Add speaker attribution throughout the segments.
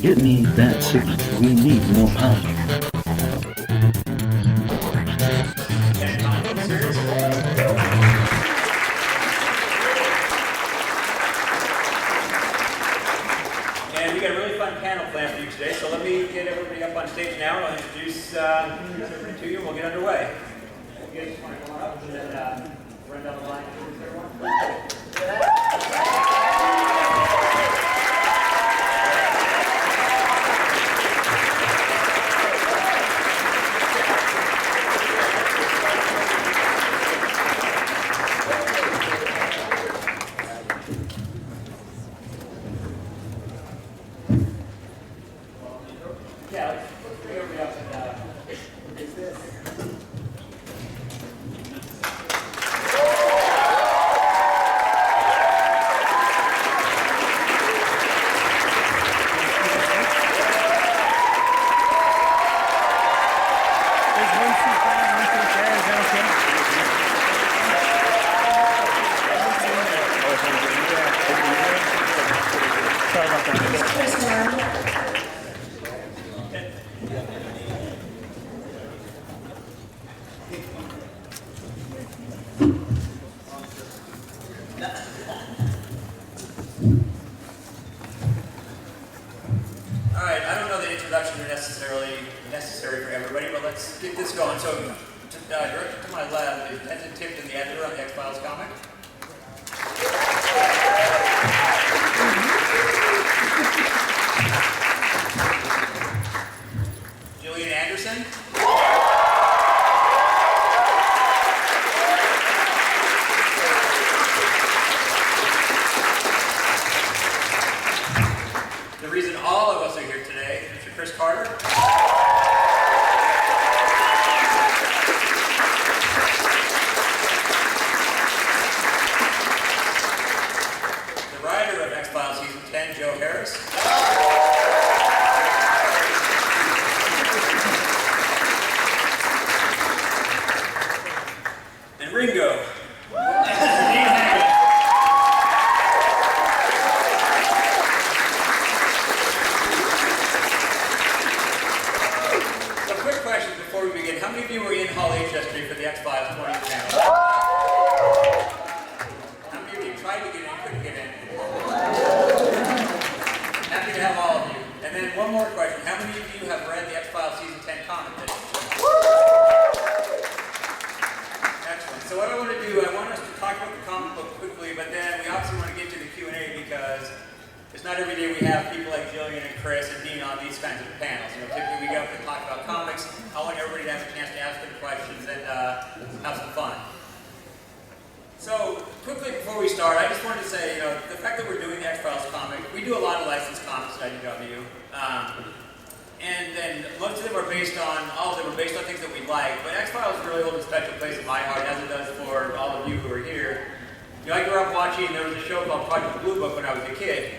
Speaker 1: Get me that signal. We need more power.
Speaker 2: And we got a really fun panel planned for you today, so let me get everybody up on stage now, and I'll introduce everybody to you, and we'll get underway. We'll get you one up, and then run down the line. Necessary for everybody, but let's get this going. So, directly to my left is Denton Tipton, the editor on the X-Files comic. Gillian Anderson. The reason all of us are here today is Mr. Chris Carter. And Ringo. So quick question before we begin. How many of you were in Hall H yesterday for the X-Files 20th panel? How many of you tried to get in, couldn't get in? Happy to have all of you. And then one more question. How many of you have read the X-Files Season 10 comic? Excellent. So what I want to do, I want us to talk about the comic book quickly, but then we obviously want to get to the Q&A because it's not every day we have people like Gillian and Chris and Dean on these kinds of panels. You know, typically we go up and talk about comics. I want everybody to have a chance to ask them questions and have some fun. So, quickly before we start, I just wanted to say, you know, the fact that we're doing the X-Files comic, we do a lot of licensed comics at IDW, and then most of them are based on, all of them are based on things that we like, but X-Files really holds a special place in my heart, as it does for all of you who are here. You know, I grew up watching, there was a show called Project Blue Book when I was a kid.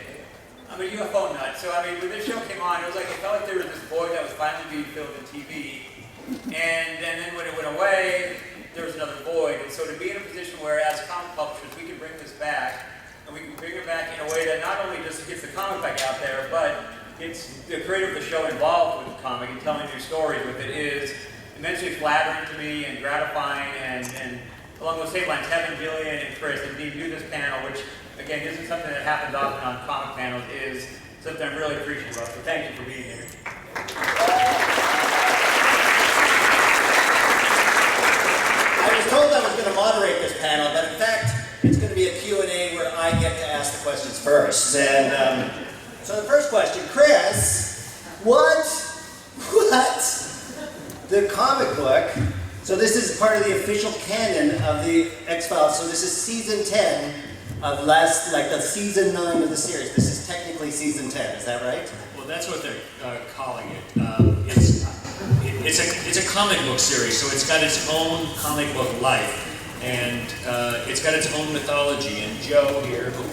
Speaker 2: I'm a UFO nut, so I mean, when this show came on, it was like, it felt like there was this void that was finally being filled in TV, and then when it went away, there was another void, and so to be in a position where as comic publishers we can bring this back, and we can bring it back in a way that not only just gets the comic back out there, but it's the creator of the show involved with the comic and telling new stories with it is immensely flattering to me and gratifying, and along those same lines, having Gillian and Chris and Dean do this panel, which again isn't something that happens often on comic panels, is something I'm really appreciative of, so thank you for being here.
Speaker 3: I was told I was going to moderate this panel, but in fact, it's going to be a Q&A where I get to ask the questions first. And so the first question, Chris, what the comic book? So this is part of the official canon of the X-Files. So this is season 10 of the season 9 of the series. This is technically season 10. Is that right?
Speaker 4: Well, that's what they're calling it. It's a comic book series, so it's got its own comic book life, and it's got its own mythology. And Joe here, who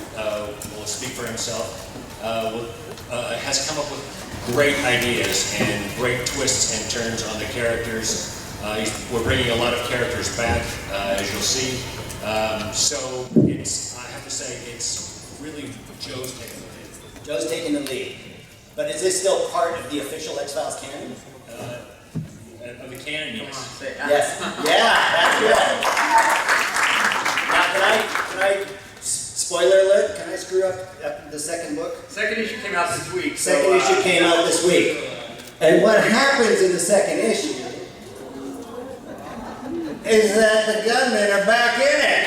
Speaker 4: will speak for himself, has come up with great ideas and great twists and turns on the characters. We're bringing a lot of characters back, as you'll see. So I have to say, it's really Joe's taking the lead.
Speaker 3: Joe's taking the lead. But is this still part of the official X-Files canon?
Speaker 4: Of the canon, yes.
Speaker 3: Yes. Yeah, that's good. Now, can I, spoiler alert, can I screw up the second book?
Speaker 2: Second issue came out this week.
Speaker 3: Second issue came out this week. And what happens in the second issue is that the gunmen are back in it.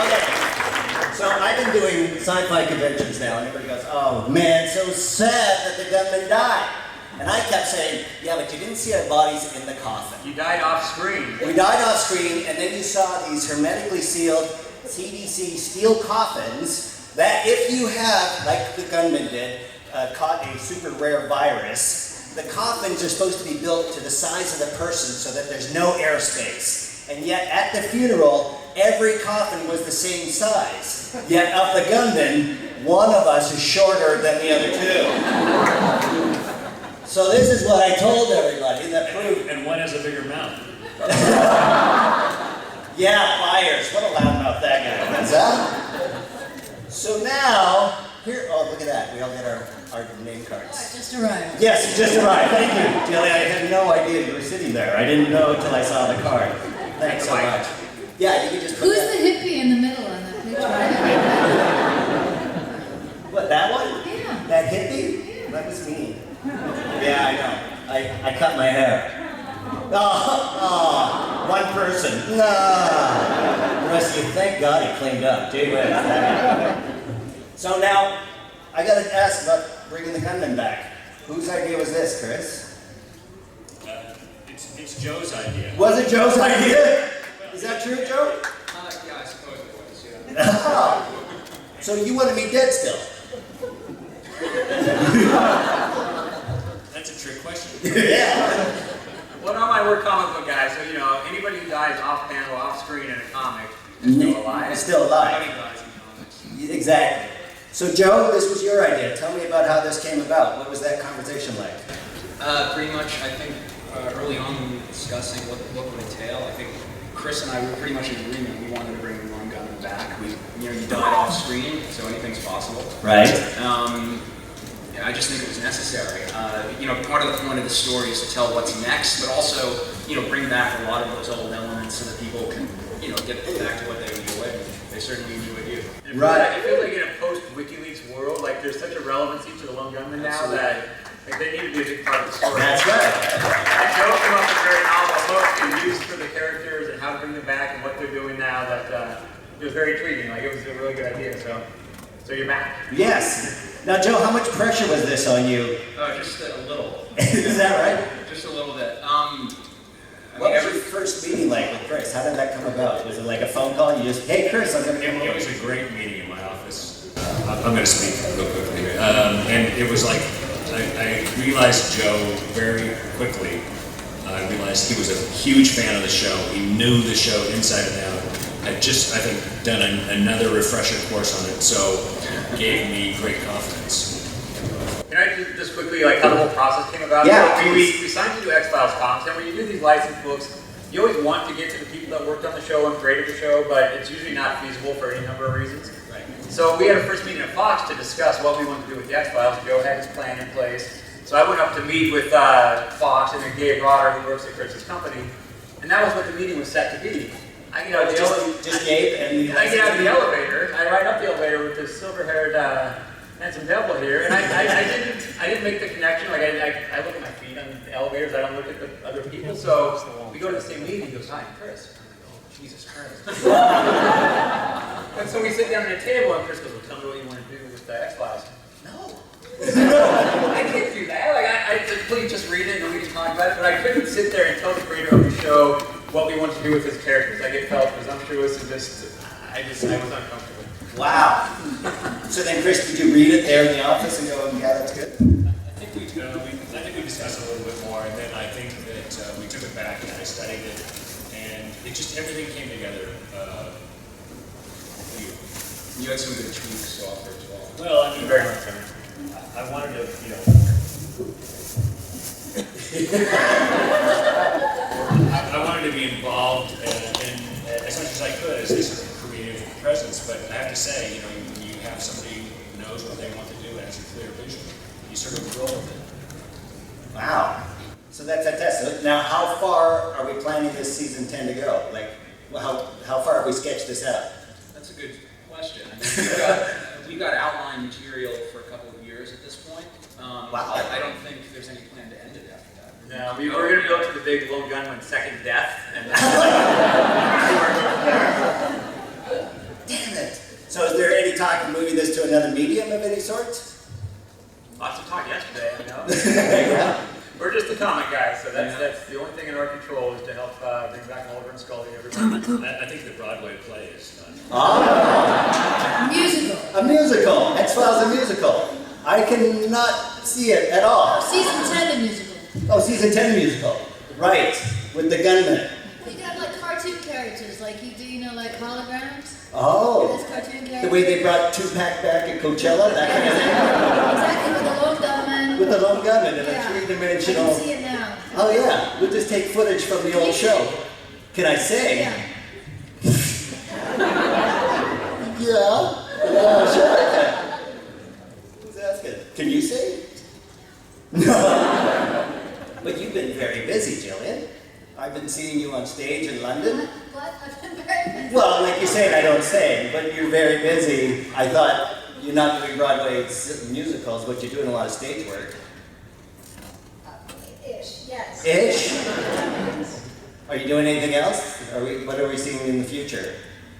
Speaker 3: Okay, so I've been doing sci-fi conventions now, and everybody goes, oh man, so sad that the gunmen died. And I kept saying, yeah, but you didn't see our bodies in the coffin.
Speaker 2: You died off screen.
Speaker 3: We died off screen, and then you saw these hermetically sealed CDC steel coffins that if you have, like the gunman did, caught a super rare virus, the coffins are supposed to be built to the size of the person so that there's no airspace. And yet at the funeral, every coffin was the same size. Yet of the gunmen, one of us is shorter than the other two. So this is what I told everybody that proved.
Speaker 4: And one has a bigger mouth.
Speaker 3: Yeah, Byers. What a loudmouth that guy was, huh? So now, here, oh, look at that. We all get our name cards.
Speaker 5: I just arrived.
Speaker 3: Yes, you just arrived. Thank you, Gillian. I had no idea you were sitting there. I didn't know until I saw the card. Thanks so much. Yeah, you can just put
Speaker 5: Who's
Speaker 3: that.
Speaker 5: the hippie in the middle on that picture?
Speaker 3: What, that one?
Speaker 5: Yeah.
Speaker 3: That hippie?
Speaker 5: Yeah.
Speaker 3: That was me. Yeah, I know. I cut my hair. Oh, one person. No. The rest of you, thank God he cleaned up. Gee whiz. So now, I gotta ask about bringing the gunmen back. Whose idea was this, Chris?
Speaker 4: It's Joe's idea.
Speaker 3: Was it Joe's idea? Is that true, Joe?
Speaker 6: Yeah, I suppose it was, yeah.
Speaker 3: Oh. So you wanted me dead still?
Speaker 4: That's a trick question.
Speaker 3: Yeah.
Speaker 2: Well, normally we're comic book guys, so you know, anybody who dies off panel, off screen in a comic is still alive.
Speaker 3: Still alive.
Speaker 6: Nobody dies in comics.
Speaker 3: Exactly. So Joe, this was your idea. Tell me about how this came about. What was that conversation like?
Speaker 6: Pretty much, I think, early on when we were discussing what the book would entail, I think Chris and I were pretty much in agreement. We wanted to bring the Lone Gunmen back. You died off screen, so anything's possible.
Speaker 3: Right.
Speaker 6: I just think it was necessary. Part of the point of the story is to tell what's next, but also, bring back a lot of those old elements so that people can, get back to what they enjoy. They certainly enjoy you.
Speaker 3: Right.
Speaker 2: I feel like in a post-WikiLeaks world, like there's such a relevancy to the Lone Gunmen now that like, they need to be a big part of the story.
Speaker 3: That's right.
Speaker 2: And Joe came up with a very novel book and used for the characters and how to bring them back and what they're doing now that it was very intriguing. Like it was a really good idea. So you're back.
Speaker 3: Yes. Now, Joe, how much pressure was this on you?
Speaker 6: Just a little.
Speaker 3: Is that right?
Speaker 6: Just a little bit.
Speaker 3: What was your first meeting like with Chris? How did that come about? Was it like a phone call? You just, hey, Chris, I'm going to come
Speaker 4: It
Speaker 3: over.
Speaker 4: was a great meeting in my office. I'm going to speak real quickly here. And it was like, I realized Joe very quickly. I realized he was a huge fan of the show. He knew the show inside and out. Had just, I think, done another refresher course on it, so gave me great confidence.
Speaker 2: Can I just quickly, like, how the whole process came about?
Speaker 3: Yeah,
Speaker 2: So
Speaker 3: please.
Speaker 2: we signed to do X-Files comics, and when you do these licensed books, you always want to get to the people that worked on the show and created the show, but it's usually not feasible for any number of reasons.
Speaker 6: Right.
Speaker 2: So we had a first meeting at Fox to discuss what we wanted to do with the X-Files. Joe had his plan in place. So I went up to meet with Fox and then Gabe Rotter, who works at Chris's company, and that was what the meeting was set to be. I get out of the
Speaker 3: Just Gabe and
Speaker 2: I get out of the elevator. I ride up the elevator with this silver-haired, handsome devil here, and I didn't make the connection. Like I look at my feet on the elevators. I don't look at the other people. So we go to the same meeting. He goes, "Hi, I'm Chris." I'm like, "Oh, Jesus Christ!" And so we sit down at a table, and Chris goes, "Well, tell me what you want to do with the X-Files." No. I can't do that. Like I please just read it and we can talk about it. But I couldn't sit there and tell the creator of the show what we wanted to do with his characters. Like it felt presumptuous and I was uncomfortable.
Speaker 3: Wow. So then, Chris, did you read it there in the office and go, yeah, that's good?
Speaker 4: I think we discussed it a little bit more, and then I think that we took it back and I studied it, and it just everything came together.
Speaker 6: You had some good tweaks to offer as well.
Speaker 4: Well, I mean,
Speaker 2: Very much so.
Speaker 4: I wanted to, I wanted to be involved in as much as I could as this is a creative authoritative presence, but I have to say, when you have somebody who knows what they want to do and has a clear vision, you sort of roll with it.
Speaker 3: Wow. So that's fantastic. Now, how far are we planning this season 10 to go? Like, how far have we sketched this out?
Speaker 6: That's a good question. I mean, we've got outline material for a couple of years at this point.
Speaker 3: Wow.
Speaker 6: I don't think there's any plan to end it after that.
Speaker 2: No, we're going to go to the big Lone Gunmen second death. And
Speaker 3: Damn it. So is there any talk of moving this to another medium of any sort?
Speaker 2: Lots of talk yesterday,
Speaker 3: Yeah.
Speaker 2: We're just the comic guys, so that's the only thing in our control is to help bring back Mulder and Scully every month.
Speaker 4: I think the Broadway play is done.
Speaker 3: Oh.
Speaker 5: Musical.
Speaker 3: A musical. X-Files a musical. I cannot see it at all.
Speaker 5: Season 10 of musical.
Speaker 3: Oh, season 10 musical. Right. With the gunmen.
Speaker 5: You got like cartoon characters, like you do, like holograms.
Speaker 3: Oh.
Speaker 5: Those cartoon characters.
Speaker 3: The way they brought Tupac back at Coachella, that kind of thing.
Speaker 5: Exactly, with the Lone Gunmen.
Speaker 3: With the Lone Gunmen in a
Speaker 5: Yeah.
Speaker 3: three-dimensional.
Speaker 5: I can see it now.
Speaker 3: Oh yeah, we'll just take footage from the old show. Can I say?
Speaker 5: Yeah.
Speaker 3: Yeah, sure I can. Who's asking? Can you say? No. But you've been very busy, Gillian. I've been seeing you on stage in London.
Speaker 5: What? I've been very busy.
Speaker 3: Well, like you say, I don't sing, but you're very busy. I thought you're not doing Broadway musicals, but you're doing a lot of stage work.
Speaker 5: Ish, yes.
Speaker 3: Ish? Are you doing anything else? What are we seeing in the future?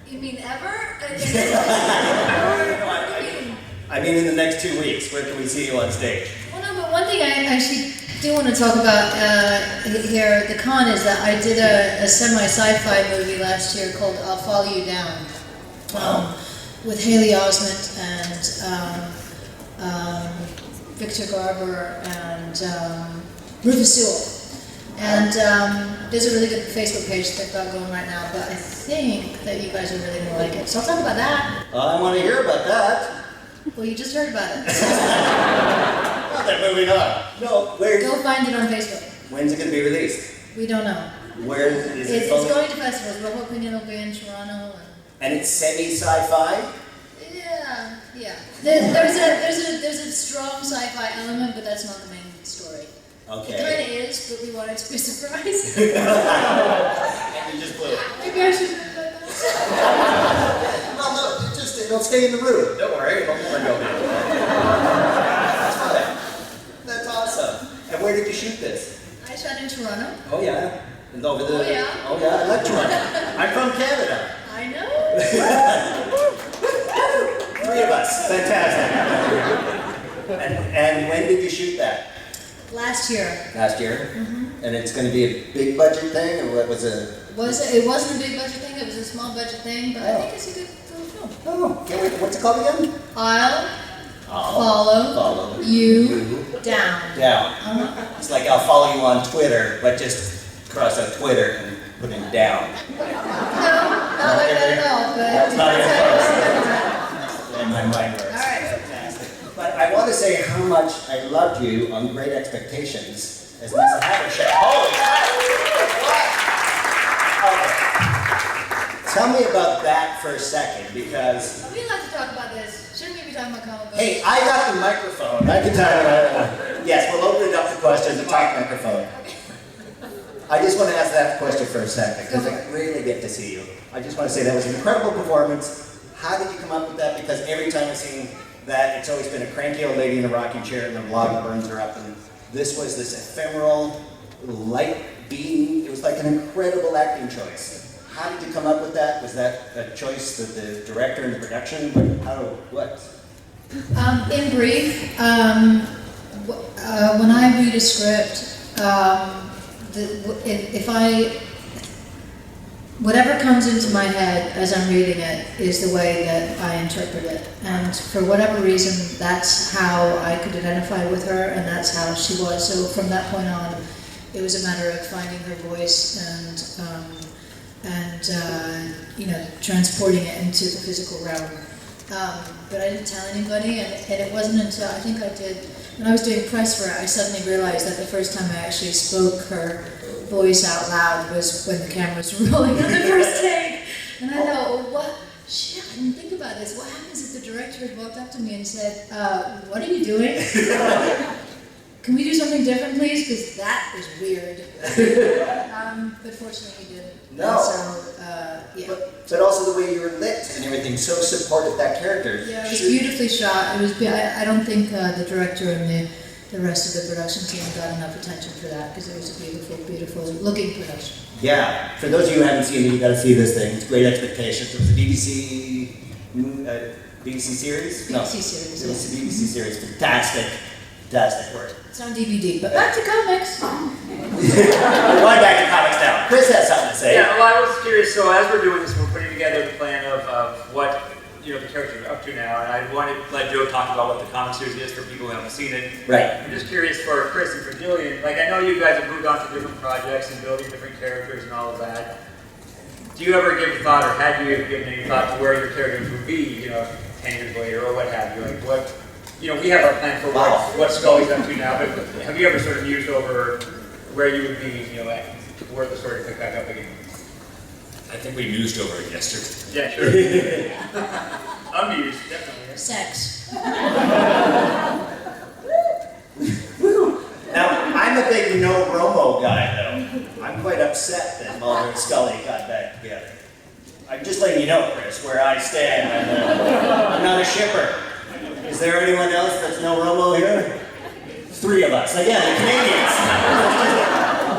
Speaker 5: You mean ever?
Speaker 3: I mean in the next 2 weeks, where can we see you on stage?
Speaker 5: Well, no, but one thing I actually do want to talk about here at the con is that I did a semi-sci-fi movie last year called I'll Follow You Down. With Haley Osment and Victor Garber and Rufus Sewell. And there's a really good Facebook page that they've got going right now, but I think that you guys are really going to like it. So I'll talk about that.
Speaker 3: I want to hear about that.
Speaker 5: Well, you just heard about it.
Speaker 3: Well, then moving on. No,
Speaker 5: Go find it on Facebook.
Speaker 3: When's it going to be released?
Speaker 5: We don't know.
Speaker 3: Where is it?
Speaker 5: It's going to festivals. We're hoping it'll be in Toronto.
Speaker 3: And it's semi-sci-fi?
Speaker 5: Yeah, yeah. There's a strong sci-fi element, but that's not the main story.
Speaker 3: Okay.
Speaker 5: It kind of is, but we want it to be a surprise.
Speaker 3: And you just blew it.
Speaker 5: Maybe I should have done that.
Speaker 3: Well, no, it'll stay in the room. Don't worry, it'll never go in. That's fine. That's awesome. And where did you shoot this?
Speaker 5: I shot in Toronto.
Speaker 3: Oh yeah. And over the.
Speaker 5: Oh, yeah.
Speaker 3: Oh yeah, I like Toronto. I'm from Canada.
Speaker 5: I know.
Speaker 3: 3 of us. Fantastic. And when did you shoot that?
Speaker 5: Last year.
Speaker 3: Last year? Mm-hmm. And it's going to be a big budget thing, or what was it?
Speaker 5: It wasn't a big budget thing. It was a small budget thing, but I think it's a good film.
Speaker 3: Oh, can't wait. What's it called again?
Speaker 5: I'll follow you down.
Speaker 3: Down. It's like I'll follow you on Twitter, but just cross out Twitter and put in down.
Speaker 5: No, not like that at all. But
Speaker 3: That's not even close. And my mind works.
Speaker 5: All right.
Speaker 3: Fantastic. But I want to say how much I loved you on Great Expectations as Lisa Haversham. Holy crap! Okay. Tell me about that for a second, because...
Speaker 5: We like to talk about this. Shouldn't we be talking about comic books?
Speaker 3: Hey, I got the microphone. I can talk about it. Yes, we'll open it up to questions. The talk microphone. I just want to ask that question for a second, because I really get to see you. I just want to say that was an incredible performance. How did you come up with that? Because every time I've seen that, it's always been a cranky old lady in a rocking chair and the log burns her up. And this was this ephemeral, light being. It was like an incredible acting choice. How did you come up with that? Was that a choice that the director and the production? What?
Speaker 5: In brief, when I read a script, whatever comes into my head as I'm reading it is the way that I interpret it. And for whatever reason, that's how I could identify with her, and that's how she was. So from that point on, it was a matter of finding her voice and transporting it into the physical realm. But I didn't tell anybody, and it wasn't until I think I did, when I was doing press for it, I suddenly realized that the first time I actually spoke her voice out loud was when the cameras were rolling on the first take. And I thought, well, what? director had walked up to me and said, what are you doing? Can we do something different, please? Because that is weird. But fortunately we didn't.
Speaker 3: No.
Speaker 5: And so, yeah.
Speaker 3: But also the way you were lit and everything so supported that character.
Speaker 5: Yeah, it was beautifully shot. It was. I don't think the director and the rest of the production team got enough attention for that because it was a beautiful, beautiful looking production.
Speaker 3: Yeah. For those of you who haven't seen it, you got to see this thing. It's Great Expectations. It was a BBC series.
Speaker 5: BBC series.
Speaker 3: It was a BBC series. Fantastic work.
Speaker 5: It's on DVD. But back to comics.
Speaker 3: We're going back to comics now. Chris has something to say.
Speaker 2: Yeah, well, I was curious. So as we're doing this, we're putting together a plan of what the characters are up to now, and I wanted to let Joe talk about what the comic series is for people who haven't seen it.
Speaker 3: Right.
Speaker 2: I'm just curious for Chris and for Gillian. Like, I know you guys have moved on to different projects and building different characters and all of that. Do you ever give a thought, or had you given any thought to where your characters would be, 10 years later, or what have you? Like, what? We have our plan for what Scully's up to now, but have you ever sort of mused over where you would be, where the story pick back up again?
Speaker 4: I think we mused over it yesterday.
Speaker 2: Yeah, sure. Amused, definitely.
Speaker 5: Sex.
Speaker 3: Now, I'm a big no Romo guy, though. I'm quite upset that Mulder and Scully got back together. I'm just letting you know, Chris, where I stand. I'm not a shipper. Is there anyone else that's no Romo here? 3 of us. Again, the Canadians.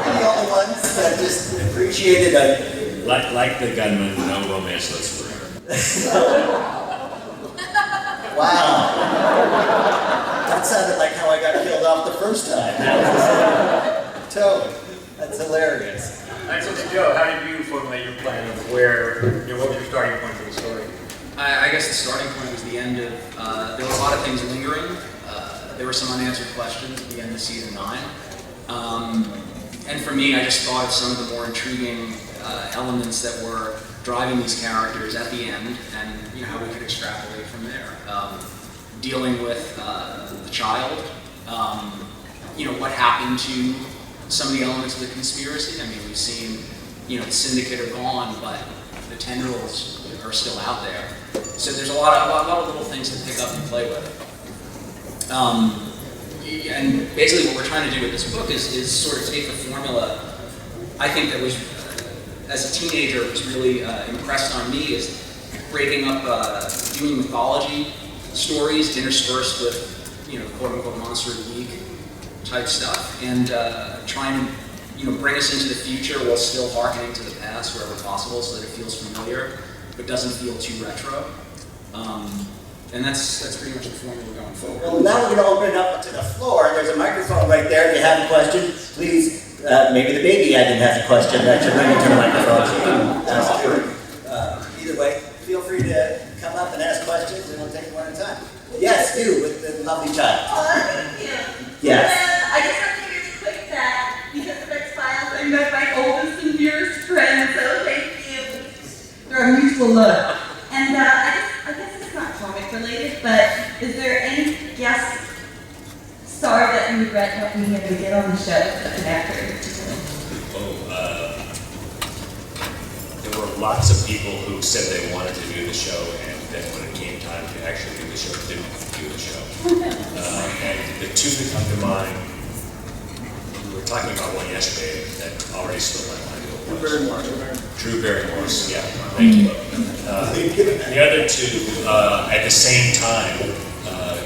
Speaker 3: We're the only ones that just appreciated a...
Speaker 4: Like the gunman, no romance lives forever.
Speaker 3: Wow. That sounded like how I got killed off the first time. Totally. That's hilarious.
Speaker 2: And so, Joe, how did you formulate your plan of where, what was your starting point for the story?
Speaker 6: I guess the starting point was the end of, there were a lot of things lingering. There were some unanswered questions at the end of season 9. And for me, I just thought of some of the more intriguing elements that were driving these characters at the end, and how we could extrapolate from there. Dealing with the child, what happened to some of the elements of the conspiracy. I mean, we've seen, the syndicate are gone, but the tendrils are still out there. So there's a lot of little things to pick up and play with. And basically what we're trying to do with this book is sort of take the formula, I think that was, as a teenager, it was really impressed on me, is breaking up, doing mythology stories interspersed with, quote-unquote monster of the week type stuff, and trying to, bring us into the future while still hearkening to the past wherever possible so that it feels familiar, but doesn't feel too retro. And that's pretty much the formula going forward.
Speaker 3: Well, now we're going to open it up to the floor. There's a microphone right there. If you have a question, please, maybe the baby Evan has a question that should bring it to the microphone. Either way, feel free to come up and ask questions, and we'll take it one at a time. Yes, you, with the lovely child.
Speaker 7: Oh, thank you.
Speaker 3: Yes.
Speaker 7: I just have to give you a quick that because of X-Files, I met my oldest and dearest friend, so thank you. They're a mutual love. And I guess it's not comic related, but is there any guest star that you regret not being able to get on the show as an actor?
Speaker 4: There were lots of people who said they wanted to do the show, and then when it came time to actually do the show, didn't do the show. And the 2 that come to mind, we were talking about one yesterday that already slipped my mind. Drew Barrymore's, yeah, thank you. The other 2, at the same time,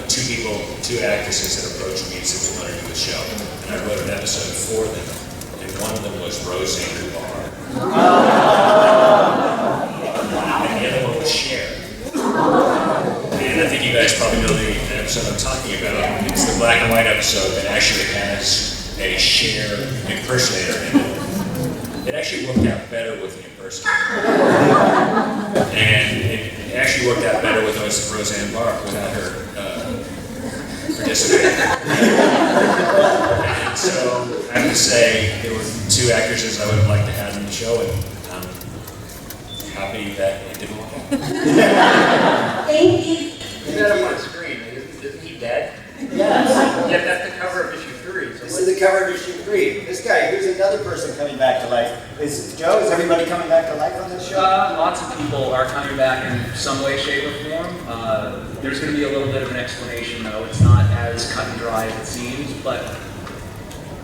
Speaker 4: 2 actresses had approached me and said they wanted to do the show. And I wrote an episode for them, and one of them was Roseanne Barr. And the other one was Cher. And I think you guys probably know the episode I'm talking about. It's the black and white episode that actually has a Cher impersonator in it. It actually worked out better with the impersonator. And it actually worked out better with Roseanne Barr without her participating. And so I have to say there were 2 actresses I would have liked to have in the show, and I'm happy that it didn't work out.
Speaker 7: Thank you.
Speaker 2: You got him on the screen. Isn't he dead?
Speaker 3: Yes.
Speaker 2: Yeah, that's the cover of issue 3. So
Speaker 3: This is the cover of issue 3. This guy, here's another person coming back to life. Joe, is everybody coming back to life on this show?
Speaker 6: Lots of people are coming back in some way, shape, or form. There's going to be a little bit of an explanation, though. It's not as cut and dry as it seems, but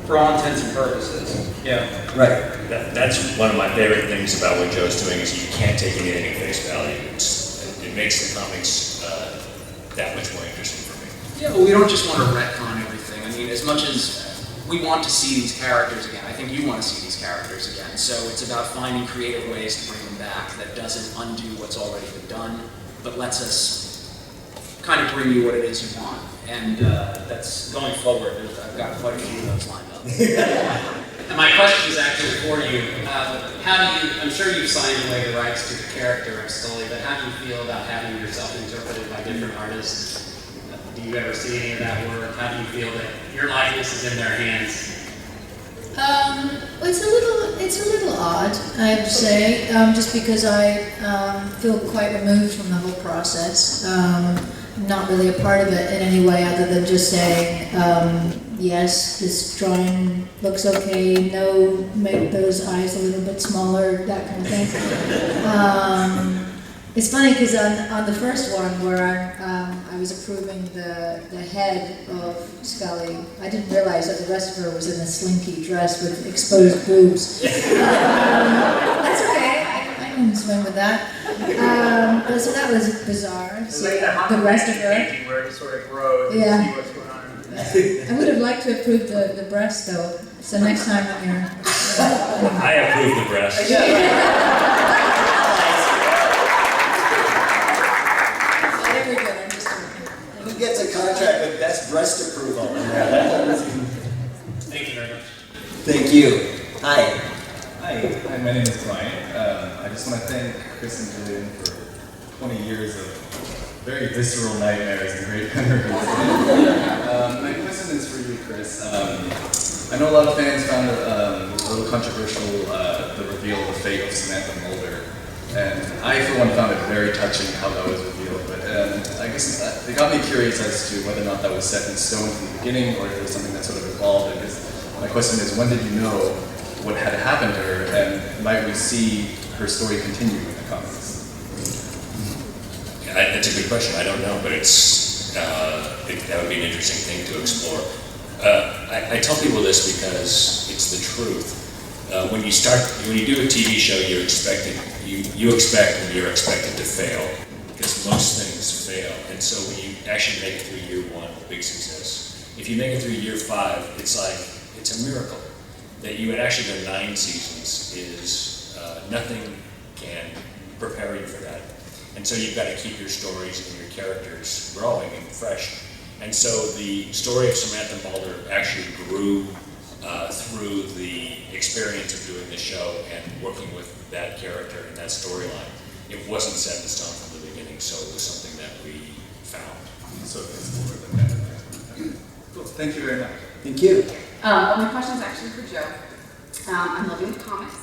Speaker 6: for all intents and purposes, yeah.
Speaker 3: Right.
Speaker 4: That's one of my favorite things about what Joe's doing is you can't take anything at face value. It makes the comics that much more interesting for me.
Speaker 6: Yeah, well, we don't just want to retcon everything. I mean, as much as we want to see these characters again, I think you want to see these characters again. So it's about finding creative ways to bring them back that doesn't undo what's already been done, but lets us kind of bring you what it is you want. And that's going forward. I've got quite a few of those lined up.
Speaker 8: And my question is actually for you. How do you, I'm sure you've signed away the rights to the character of Scully, but how do you feel about having yourself interpreted by different artists? Do you ever see any of that work? How do you feel that your likeness is in their hands?
Speaker 5: It's a little odd, I have to say, just because I feel quite removed from the whole process. Not really a part of it in any way other than just saying, yes, this drawing looks okay, no, make those eyes a little bit smaller, that kind of thing. It's funny because on the first one where I was approving the head of Scully, I didn't realize that the rest of her was in a slinky dress with exposed boobs. That's okay, I can swim with that. So that was bizarre.
Speaker 2: It's
Speaker 5: So
Speaker 2: like that
Speaker 5: the rest of her.
Speaker 2: painting where it sort of grows and
Speaker 5: Yeah.
Speaker 2: you see what's going on.
Speaker 5: I would have liked to approve the breast though. So next time when you're.
Speaker 4: I approve the breast.
Speaker 5: Very good. I'm just joking.
Speaker 3: Who gets a contract with best breast approval?
Speaker 8: Thank you very much.
Speaker 3: Thank you. Hi.
Speaker 9: Hi, my name is Brian. I just want to thank Chris and Gillian for 20 years of very visceral nightmares and great memories. My question is for you, Chris. I know a lot of fans found it a little controversial, the reveal of the fate of Samantha Mulder. And I, for one, found it very touching how that was revealed. But I guess it got me curious as to whether or not that was set in stone from the beginning or if it was something that sort of evolved. Because my question is, when did you know what had happened to her, and might we see her story continue in the comics?
Speaker 4: That's a good question. I don't know, but that would be an interesting thing to explore. I tell people this because it's the truth. When you do a TV show, you expect and you're expected to fail, because most things fail. And so when you actually make it through year 1, big success. If you make it through year 5, it's a miracle. That you had actually done 9 seasons is nothing can prepare you for that. And so you've got to keep your stories and your characters growing and fresh. And so the story of Samantha Mulder actually grew through the experience of doing the show and working with that character and that storyline. It wasn't set in stone from the beginning, so it was something that we found.
Speaker 9: So it's more than that. Cool. Thank you very much.
Speaker 3: Thank you.
Speaker 10: Well, my question is actually for Joe. I'm loving the comics.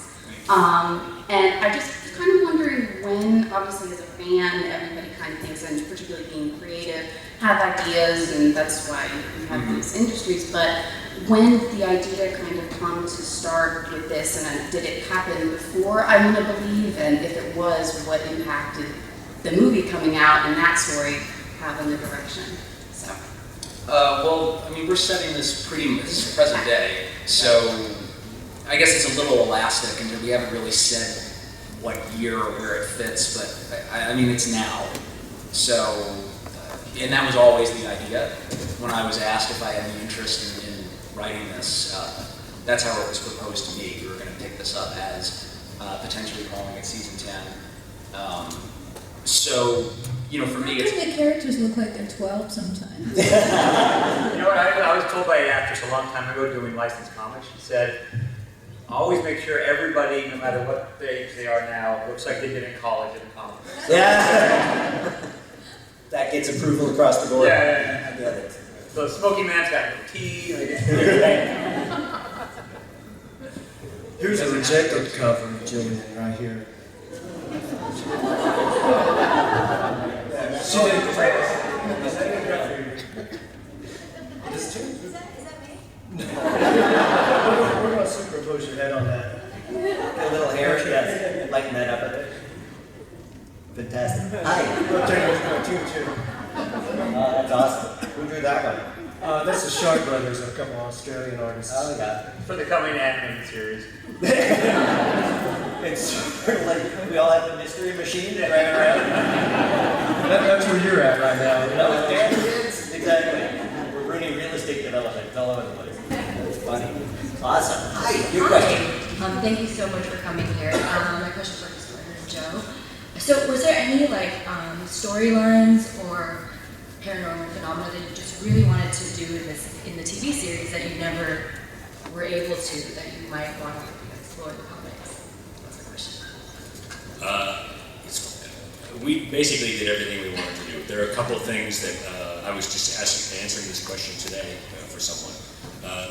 Speaker 10: And I just was kind of wondering when, obviously as a fan, everybody kind of thinks, and particularly being creative, have ideas, and that's why you have these industries, but when did the idea kind of come to start with this, and did it happen before I Want to Believe, and if it was, what impacted the movie coming out and that story having the direction? So.
Speaker 6: Well, I mean, we're setting this this is present day, so I guess it's a little elastic, and we haven't really said what year or where it fits, but I mean, it's now. So, and that was always the idea. When I was asked if I had any interest in writing this, that's how it was proposed to me. We were going to pick this up as potentially calling it season 10. So, you know, for me,
Speaker 5: How come the characters look like they're 12 sometimes?
Speaker 2: You know what, I was told by an actress a long time ago doing licensed comics, she said, always make sure everybody, no matter what age they are now, looks like they did in college in comics.
Speaker 3: Yeah. That gets approval across the board.
Speaker 2: Yeah.
Speaker 3: I get it.
Speaker 2: So Smoky Man's got no tea.
Speaker 1: Here's a rejected cover of Gillian right here. She didn't play this. This too? Is that me? We're going to superimpose your head on that.
Speaker 3: Fantastic. Hi.
Speaker 1: We'll take it from two, too.
Speaker 3: That's awesome. Who drew that one?
Speaker 1: That's the Sharp Brothers, a couple Australian artists.
Speaker 3: Oh, yeah.
Speaker 2: For the coming animated series.
Speaker 3: It's sort of like we all have the mystery machine running around.
Speaker 1: That's where you're at right now.
Speaker 3: That was damn kids. Exactly. We're ruining real estate development. It's all over the place. It's funny. Awesome. Hi, your question.
Speaker 11: Thank you so much for coming here. My question for Chris and Joe. So, was there any storylines or paranormal phenomena that you just really wanted to do in the TV series that you never were able to, that you might want to explore in the comics? That's the question.
Speaker 4: We basically did everything we wanted to do. There are a couple of things that I was just answering this question today for someone.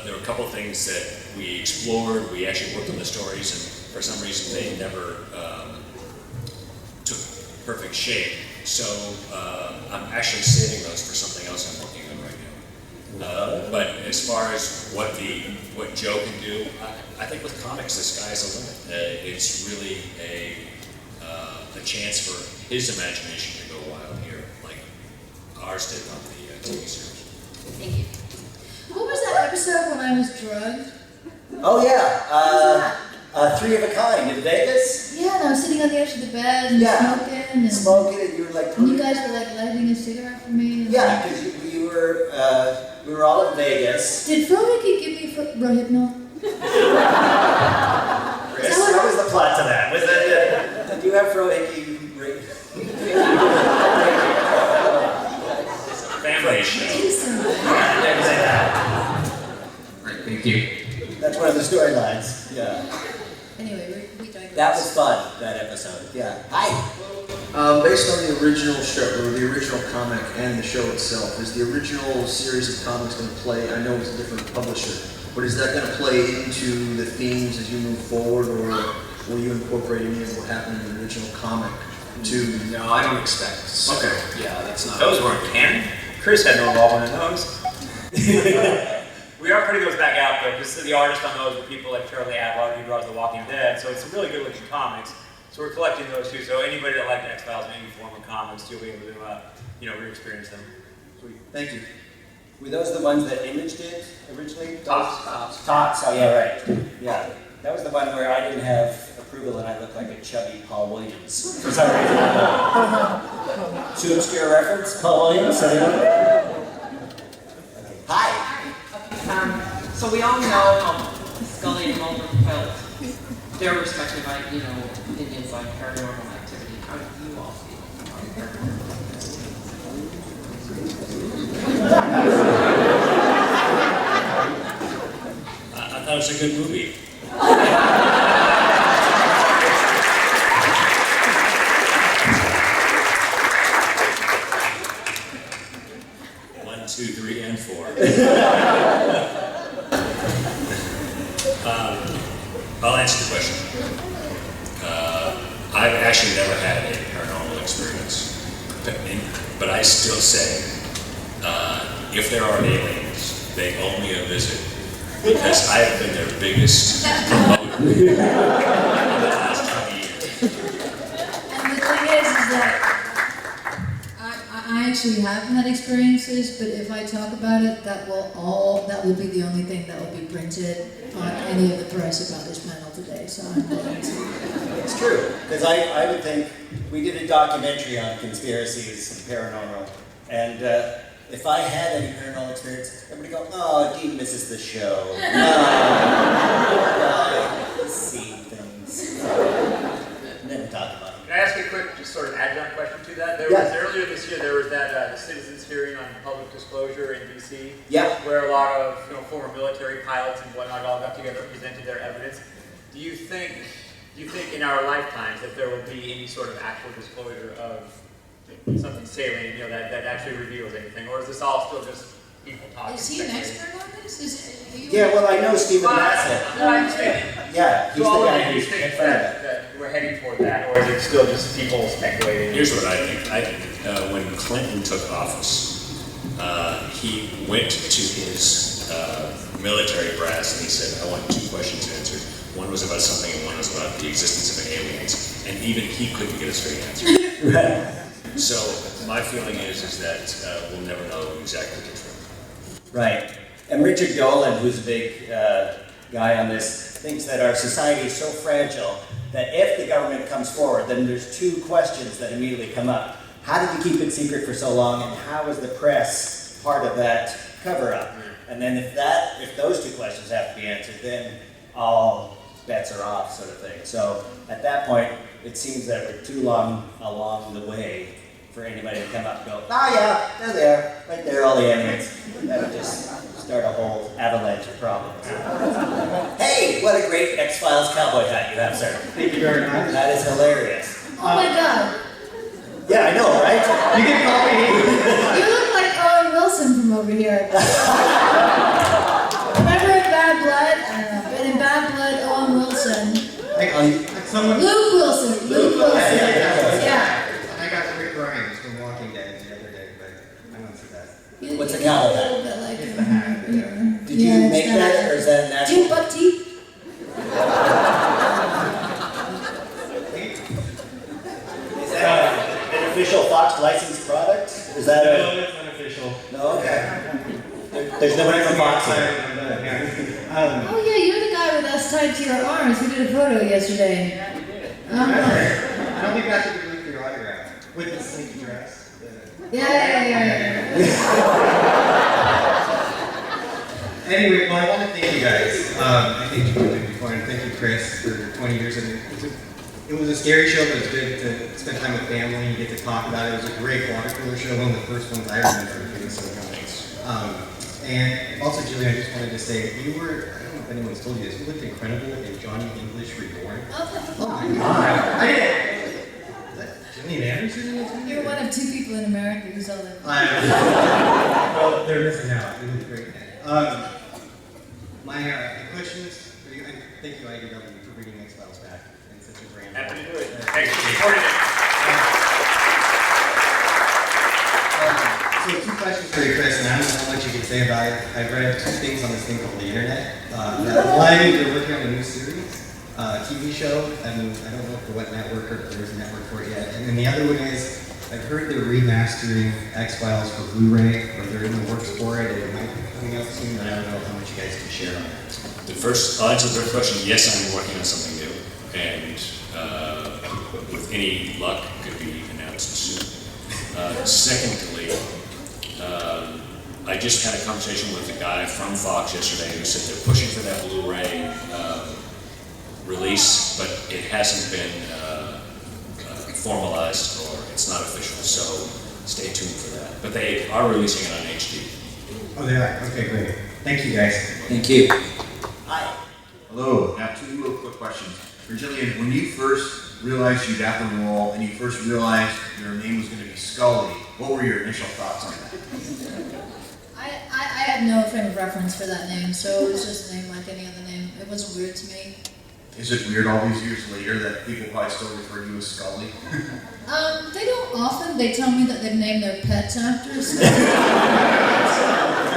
Speaker 4: There were a couple of things that we explored. We actually worked on the stories, and for some reason they never took perfect shape. So I'm actually saving those for something else I'm working on right now. But as far as what Joe can do, I think with comics the sky's the limit. It's really a chance for his imagination to go wild here, like ours did on the TV series.
Speaker 11: Thank you.
Speaker 5: What was that episode when I was drugged?
Speaker 3: Oh, yeah. Three of a Kind in Vegas.
Speaker 5: Yeah, and I was sitting on the edge of the bed and
Speaker 3: smoking, and you were like,
Speaker 5: and you guys were like lighting a cigarette for me. And
Speaker 3: yeah, because we were all in Vegas.
Speaker 5: Did Frohickey give me Rohypnol?
Speaker 3: Chris, what was the plot to that? Was that do you have Frohickey?
Speaker 4: Family show.
Speaker 6: Right, thank you.
Speaker 3: That's one of the storylines. Yeah.
Speaker 5: Anyway, we digress.
Speaker 3: That was fun, that episode. Yeah. Hi.
Speaker 12: Based on the original show, or the original comic and the show itself, is the original series of comics going to play, I know it's a different publisher, but is that going to play into the themes as you move forward, or will you incorporate any of what happened in the original comic to...
Speaker 6: No, I don't expect. So,
Speaker 12: okay.
Speaker 6: Yeah, that's not...
Speaker 2: Those weren't canon. Chris had no involvement in those. We are putting those back out though, because the artists on those were people like Charlie Adlard, who draws The Walking Dead, so it's some really good looking comics. So we're collecting those too, so anybody that liked X-Files in any form of comics, you'll be able to, re-experience them.
Speaker 3: Sweet. Thank you. Were those the ones that Image did originally?
Speaker 2: Tots.
Speaker 3: Tots, oh yeah, right. Yeah. That was the one where I didn't have approval and I looked like a chubby Paul Williams. For some reason. Too obscure reference? Paul Williams? Okay. Hi.
Speaker 13: So we all know how Scully and Mulder felt their respective, opinions on paranormal activity. How do you all feel about paranormal
Speaker 4: I thought it was a good movie. 1, 2, 3, and 4. I'll answer the question. I've actually never had a paranormal experience, but I still say, if there are aliens, they owe me a visit, because I have been their biggest promoter in the last 20 years.
Speaker 5: And the thing is that I actually have had experiences, but if I talk about it, that will be the only thing that will be printed on any of the press about this panel today, so I'm going to.
Speaker 3: It's true, because I would think, we did a documentary on conspiracies and paranormal, and if I had any paranormal experience, everybody go, oh, Dean misses the show. No, see things. Never talk about it.
Speaker 2: Can I ask a quick, just sort of adjunct question to that? Earlier this year, there was that the citizens hearing on public disclosure in DC, where a lot of former military pilots and whatnot all got together and presented their evidence. Do you think in our lifetimes that there will be any sort of actual disclosure of something salient, that actually reveals anything, or is this all still just people talking?
Speaker 5: Is he an expert on this?
Speaker 3: Yeah, well, I know Stephen Bassett.
Speaker 2: I'm saying.
Speaker 3: Yeah, he's the guy who's
Speaker 2: in front of that we're heading toward that, or is it still just people speculating?
Speaker 4: Here's what I think. When Clinton took office, he went to his military brass and he said, I want 2 questions answered. One was about something and one was about the existence of aliens. and even he couldn't get a straight answer. So my feeling is that we'll never know exactly the truth.
Speaker 3: Right. And Richard Dolan, who's a big guy on this, thinks that our society is so fragile that if the government comes forward, then there's two questions that immediately come up. How did you keep it secret for so long, and how was the press part of that cover-up? And then if those two questions have to be answered, then all bets are off, sort of thing. So at that point, it seems that we're too long along the way for anybody to come up and go, oh yeah, they're there, right there, all the aliens. That would just start a whole avalanche of problems. Hey, what a great X-Files cowboy hat you have, sir.
Speaker 14: Thank you very much.
Speaker 3: That is hilarious.
Speaker 5: Oh my God.
Speaker 3: Yeah, I know, right?
Speaker 14: You can call me.
Speaker 5: You look like Owen Wilson from over here. Remember in Bad Blood? I don't know, but in Bad Blood, Owen Wilson. Luke Wilson. Yeah.
Speaker 14: I got Rick Grimes from Walking Dead the other day, but I went for that.
Speaker 3: What's a cowboy hat?
Speaker 14: It's the hat.
Speaker 3: Did you make that, or is that natural?
Speaker 5: Do you buck teeth?
Speaker 3: Is that an official Fox licensed product? Is that
Speaker 14: No, it's unofficial.
Speaker 3: No, okay. There's nobody from Fox here.
Speaker 5: Oh yeah, you're the guy with us tied to your arms. We did a photo yesterday.
Speaker 14: I don't think that's what you leave your autograph. With the sneaky dress.
Speaker 5: Yeah.
Speaker 14: Anyway, well, I want to thank you guys. I think you did it before, and thank you, Chris, for 20 years. And it was a scary show, but it's good to spend time with family and get to talk about it. It was a great water cooler show, one of the first ones I remember being so young. And also, Gillian, I just wanted to say, you were, I don't know if anyone's told you this, you looked incredible in Johnny English Reborn. Oh my God. I didn't. Is that Gillian Anderson in it?
Speaker 5: You're one of two people in America who saw that.
Speaker 14: Well, they're missing out. It was great. My questions for you, and thank you, IDW, for bringing X-Files back in such a grand way.
Speaker 2: Happy to do it. Thanks for supporting it.
Speaker 14: So two questions for you, Chris, and I don't know how much you can say about it. I've read two things on this thing called the internet. One, they're working on a new series, a TV show, and I don't know for what network or if there's a network for it yet. And then the other one is, I've heard they're remastering X-Files for Blu-ray, or they're in the works for it, and it might be coming out soon, but I don't know how much you guys can share on it.
Speaker 4: I'll answer the first question. Yes, I'm working on something new, and with any luck, could be announced soon. Secondly, I just had a conversation with a guy from Fox yesterday who said they're pushing for that Blu-ray release, but it hasn't been formalized, or it's not official, so stay tuned for that. But they are releasing it on HD.
Speaker 14: Oh, they are? Okay, great. Thank you, guys.
Speaker 3: Thank you.
Speaker 15: Hi. Hello. Now, two real quick questions. For Gillian, when you first realized you got the role and you first realized your name was going to be Scully, what were your initial thoughts on that?
Speaker 5: I had no frame of reference for that name, so it was just a name like any other name. It wasn't weird to me.
Speaker 15: Is it weird all these years later that people probably still refer to you as Scully?
Speaker 5: They don't often. They tell me that they've named their pets after. So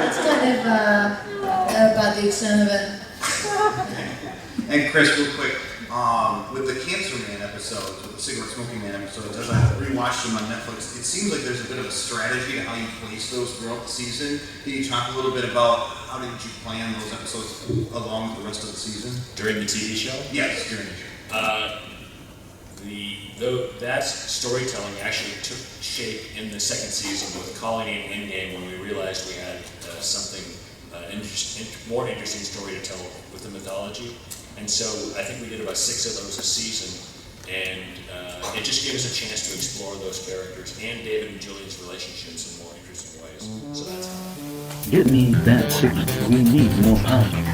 Speaker 5: it's kind of about the extent of it.
Speaker 15: And Chris, real quick, with the Cancer Man episodes, with the Cigarette Smoking Man episodes, as I rewatched them on Netflix, it seems like there's a bit of a strategy to how you place those throughout the season. Can you talk a little bit about how did you plan those episodes along with the rest of the season?
Speaker 4: During the TV show?
Speaker 15: Yes, during the show.
Speaker 4: That storytelling actually took shape in the second season with Colony and Endgame, when we realized we had something more interesting story to tell with the mythology. And so I think we did about 6 of those a season, and it just gave us a chance to explore those characters and David and Gillian's relationships in more interesting ways. So that's how.
Speaker 16: It means that we need more time.